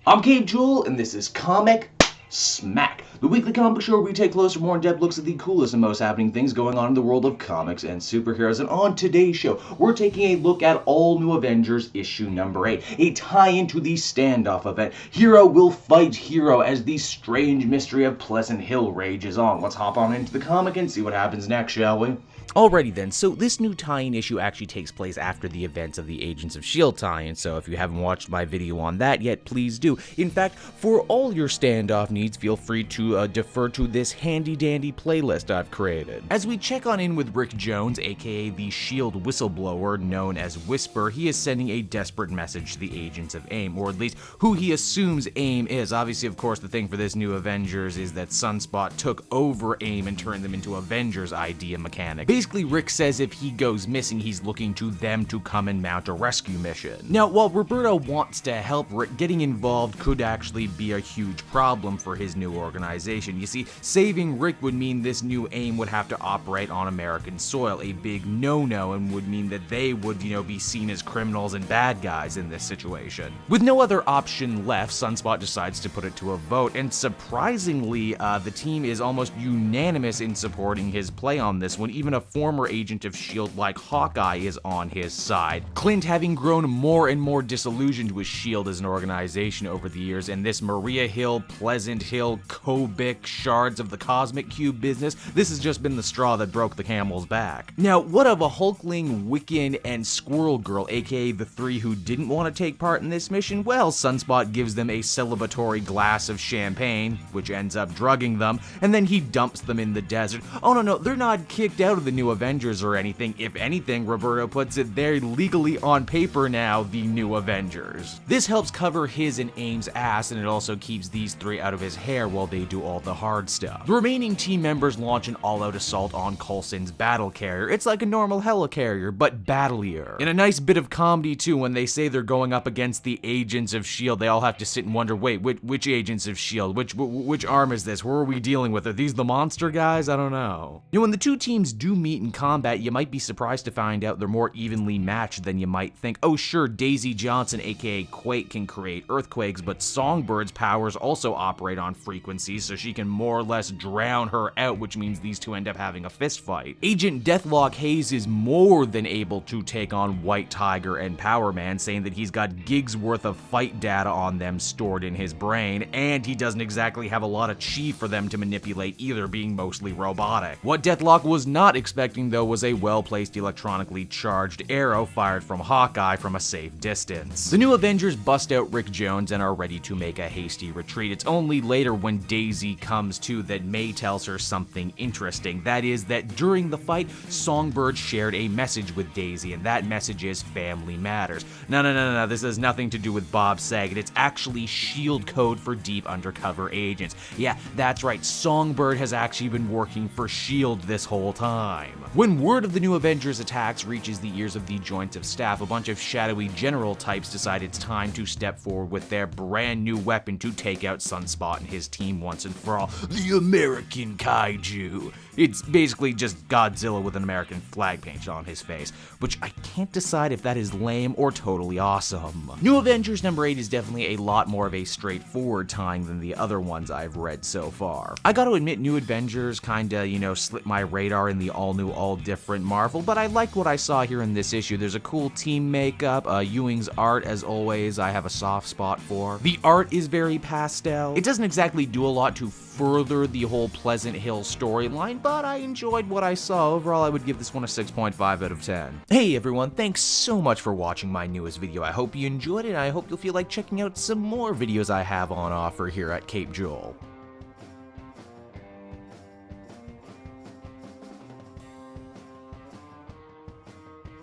I'm Cape Jewel, and this is Comic Smack, the weekly comic show where we take closer, more in-depth looks at the coolest and most happening things going on in the world of comics and superheroes. And on today's show, we're taking a look at All New Avengers issue number 8, a tie-in to the Standoff event. Hero will fight hero as the strange mystery of Pleasant Hill rages on. Let's hop on into the comic and see what happens next, shall we? Alrighty then, so this new tie-in issue actually takes place after the events of the Agents of S.H.I.E.L.D. tie-in, so if you haven't watched my video on that yet, please do. In fact, for all your Standoff needs, feel free to defer to this handy-dandy playlist I've created. As we check on in with Rick Jones, aka the S.H.I.E.L.D. whistleblower known as Whisper, he is sending a desperate message to the agents of AIM, or at least who he assumes AIM is. Obviously, of course, the thing for this new Avengers is that Sunspot took over AIM and turned them into Avengers.Ideas.Mechanics. Basically, Rick says if he goes missing, he's looking to them to come and mount a rescue mission. Now, while Roberto wants to help Rick, getting involved could actually be a huge problem for his new organization. You see, saving Rick would mean this new AIM would have to operate on American soil, a big no-no, and would mean that they would, be seen as criminals and bad guys in this situation. With no other option left, Sunspot decides to put it to a vote, and surprisingly, the team is almost unanimous in supporting his play on this one. Even a former agent of S.H.I.E.L.D. like Hawkeye is on his side. Clint having grown more and more disillusioned with S.H.I.E.L.D. as an organization over the years, and this Maria Hill, Pleasant Hill, Kobik, shards of the Cosmic Cube business, this has just been the straw that broke the camel's back. Now, what of a Hulkling, Wiccan, and Squirrel Girl, aka the three who didn't want to take part in this mission? Well, Sunspot gives them a celebratory glass of champagne, which ends up drugging them, and then he dumps them in the desert. Oh no, they're not kicked out of the new Avengers or anything. If anything, Roberto puts it, they're legally on paper now the new Avengers. This helps cover his and AIM's ass, and it also keeps these three out of his hair while they do all the hard stuff. The remaining team members launch an all-out assault on Coulson's battle carrier. It's like a normal helicarrier, but battlier. In a nice bit of comedy too, when they say they're going up against the Agents of S.H.I.E.L.D., they all have to sit and wonder, wait, which Agents of S.H.I.E.L.D.? Which arm is this? Who are we dealing with? Are these the monster guys? I don't know. When the two teams do meet in combat, you might be surprised to find out they're more evenly matched than you might think. Oh sure, Daisy Johnson, aka Quake, can create earthquakes, but Songbird's powers also operate on frequencies, so she can more or less drown her out, which means these two end up having a fist fight. Agent Deathlock Hayes is more than able to take on White Tiger and Power Man, saying that he's got gigs worth of fight data on them stored in his brain, and he doesn't exactly have a lot of chi for them to manipulate either, being mostly robotic. What Deathlock was not expecting though was a well-placed electronically charged arrow fired from Hawkeye from a safe distance. The new Avengers bust out Rick Jones and are ready to make a hasty retreat. It's only later when Daisy comes to that May tells her something interesting. That is that during the fight, Songbird shared a message with Daisy, and that message is family matters. No, this has nothing to do with Bob Saget. It's actually S.H.I.E.L.D. code for deep undercover agents. Yeah, that's right, Songbird has actually been working for S.H.I.E.L.D. this whole time. When word of the new Avengers attacks reaches the ears of the Joint of Staff, a bunch of shadowy general types decide it's time to step forward with their brand new weapon to take out Sunspot and his team once and for all. The American Kaiju. It's basically just Godzilla with an American flag painted on his face, which I can't decide if that is lame or totally awesome. New Avengers number 8 is definitely a lot more of a straightforward tying than the other ones I've read so far. I gotta admit, New Avengers kinda, slipped my radar in the all-new, all-different Marvel, but I liked what I saw here in this issue. There's a cool team makeup, Ewing's art, as always, I have a soft spot for. The art is very pastel. It doesn't exactly do a lot to further the whole Pleasant Hill storyline, but I enjoyed what I saw. Overall, I would give this one a 6.5 out of 10. Hey everyone, thanks so much for watching my newest video. I hope you enjoyed it, and I hope you'll feel like checking out some more videos I have on offer here at Cape Jewel.